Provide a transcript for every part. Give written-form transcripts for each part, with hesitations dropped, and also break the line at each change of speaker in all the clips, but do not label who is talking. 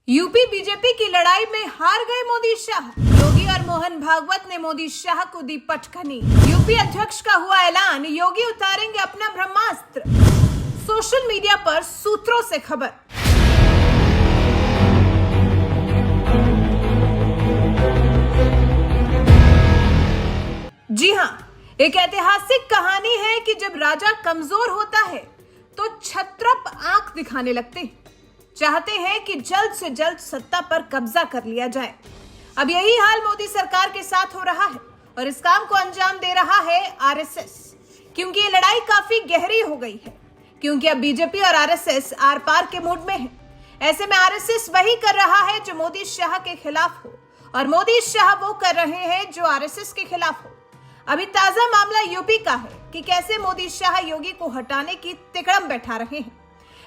UP BJP की लड़ाई में हार गए मोदी शाह। योगी और मोहन भागवत ने मोदी शाह को दी पटखनी। यूपी अध्यक्ष का हुआ ऐलान, योगी उतारेंगे अपना ब्रह्मास्त्र। सोशल मीडिया पर सूत्रों से खबर। जी हां, एक ऐतिहासिक कहानी है कि जब राजा कमजोर होता है तो छत्रप आंख दिखाने लगते हैं, चाहते हैं कि जल्द से जल्द सत्ता पर कब्जा कर लिया जाए। अब यही हाल मोदी सरकार के साथ हो रहा है और इस काम को अंजाम दे रहा है आरएसएस, क्योंकि ये लड़ाई काफी गहरी हो गई है, क्योंकि अब बीजेपी और आरएसएस आर पार के मूड में है। ऐसे में आरएसएस वही कर रहा है जो मोदी शाह के खिलाफ हो और मोदी शाह वो कर रहे हैं जो आरएसएस के खिलाफ हो। अभी ताजा मामला यूपी का है कि कैसे मोदी शाह योगी को हटाने की तिकड़म बैठा रहे हैं,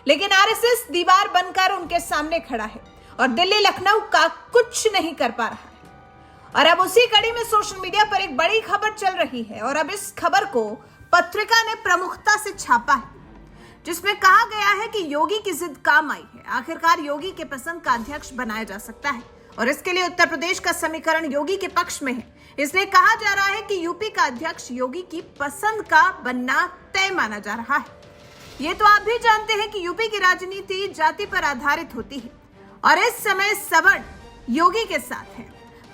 लेकिन आरएसएस दीवार बनकर उनके सामने खड़ा है और दिल्ली लखनऊ का कुछ नहीं कर पा रहा है। और अब उसी कड़ी में सोशल मीडिया पर एक बड़ी खबर चल रही है और अब इस खबर को पत्रिका ने प्रमुखता से छापा है, जिसमें कहा गया है कि योगी की जिद काम आई है। आखिरकार योगी के पसंद का अध्यक्ष बनाया जा सकता है और इसके लिए उत्तर प्रदेश का समीकरण योगी के पक्ष में है। इसलिए कहा जा रहा है कि यूपी का अध्यक्ष योगी की पसंद का बनना तय माना जा रहा है। ये तो आप भी जानते हैं कि यूपी की राजनीति जाति पर आधारित होती है और इस समय सवर्ण योगी के साथ है,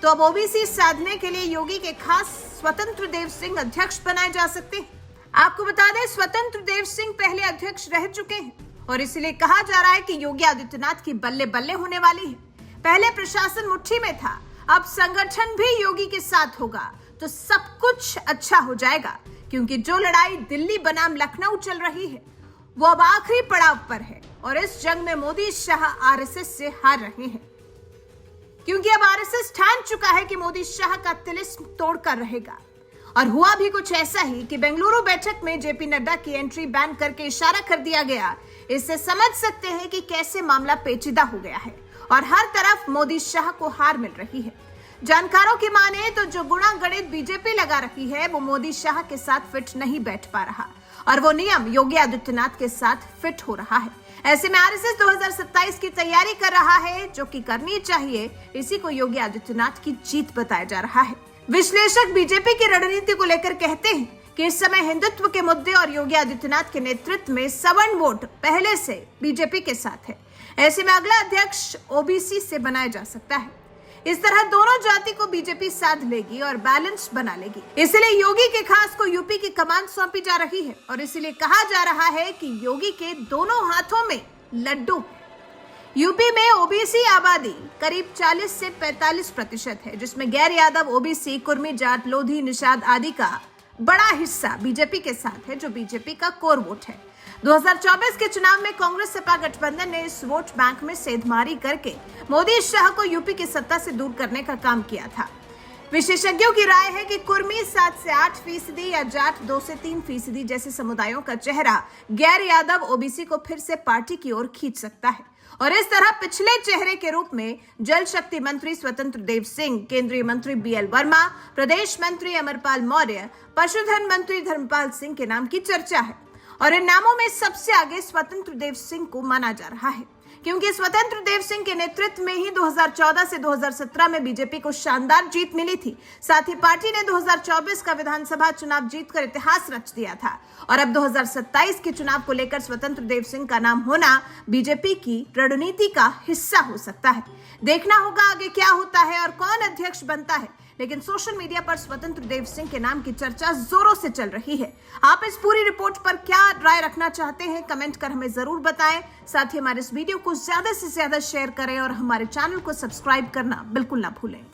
तो अब ओबीसी साधने के लिए योगी के खास स्वतंत्र देव सिंह अध्यक्ष बनाए जा सकते हैं। आपको बता दें, स्वतंत्र देव सिंह पहले अध्यक्ष रह चुके हैं और इसलिए कहा जा रहा है कि योगी आदित्यनाथ की बल्ले बल्ले होने वाली है। पहले प्रशासन मुट्ठी में था, अब संगठन भी योगी के साथ होगा तो सब कुछ अच्छा हो जाएगा, क्योंकि जो लड़ाई दिल्ली बनाम लखनऊ चल रही है वो अब आखिरी पड़ाव पर है और इस जंग में मोदी शाह आरएसएस से हार रहे हैं, क्योंकि अब आरएसएस ठान चुका है कि मोदी शाह का तिलिस्म तोड़कर रहेगा। और हुआ भी कुछ ऐसा ही कि बेंगलुरु बैठक में जेपी नड्डा की एंट्री बैन करके इशारा कर दिया गया। इससे समझ सकते हैं कि कैसे मामला पेचीदा हो गया है और हर तरफ मोदी शाह को हार मिल रही है। जानकारों की माने तो जो गुणा गणित बीजेपी लगा रही है वो मोदी शाह के साथ फिट नहीं बैठ पा रहा और वो नियम योगी आदित्यनाथ के साथ फिट हो रहा है। ऐसे में आरएसएस 2027 की तैयारी कर रहा है, जो कि करनी चाहिए। इसी को योगी आदित्यनाथ की जीत बताया जा रहा है। विश्लेषक बीजेपी की रणनीति को लेकर कहते हैं कि इस समय हिंदुत्व के मुद्दे और योगी आदित्यनाथ के नेतृत्व में सवर्ण वोट पहले से बीजेपी के साथ है। ऐसे में अगला अध्यक्ष ओबीसी से बनाया जा सकता है। इस तरह दोनों जाति को बीजेपी साध लेगी और बैलेंस बना लेगी। इसलिए योगी के खास को यूपी की कमान सौंपी जा रही है और इसलिए कहा जा रहा है कि योगी के दोनों हाथों में लड्डू। यूपी में ओबीसी आबादी करीब 40 से 45% है, जिसमें गैर यादव, ओबीसी, कुर्मी जाट, लोधी, निषाद आदि का बड़ा हिस्सा बीजेपी के साथ है, जो बीजेपी का कोर वोट है। 2024 के चुनाव में कांग्रेस सपा गठबंधन ने इस वोट बैंक में सेंधमारी करके मोदी शाह को यूपी की सत्ता से दूर करने का काम किया था। विशेषज्ञों की राय है कि कुर्मी 7 से 8% या जाट 2 से 3% जैसे समुदायों का चेहरा गैर यादव ओबीसी को फिर से पार्टी की ओर खींच सकता है और इस तरह पिछले चेहरे के रूप में जल शक्ति मंत्री स्वतंत्र देव सिंह, केंद्रीय मंत्री बीएल वर्मा, प्रदेश मंत्री अमरपाल मौर्य, पशुधन मंत्री धर्मपाल सिंह के नाम की चर्चा है और इन नामों में सबसे आगे स्वतंत्र देव सिंह को माना जा रहा है, क्योंकि स्वतंत्र देव सिंह के नेतृत्व में ही 2014 से 2017 में बीजेपी को शानदार जीत मिली थी। साथ ही पार्टी ने 2024 का विधानसभा चुनाव जीतकर इतिहास रच दिया था और अब 2027 के चुनाव को लेकर स्वतंत्र देव सिंह का नाम होना बीजेपी की रणनीति का हिस्सा हो सकता है। देखना होगा आगे क्या होता है और कौन अध्यक्ष बनता है, लेकिन सोशल मीडिया पर स्वतंत्र देव सिंह के नाम की चर्चा जोरों से चल रही है। आप इस पूरी रिपोर्ट पर क्या राय रखना चाहते हैं, कमेंट कर हमें जरूर बताएं। साथ ही हमारे इस वीडियो को ज्यादा से ज्यादा शेयर करें और हमारे चैनल को सब्सक्राइब करना बिल्कुल ना भूलें।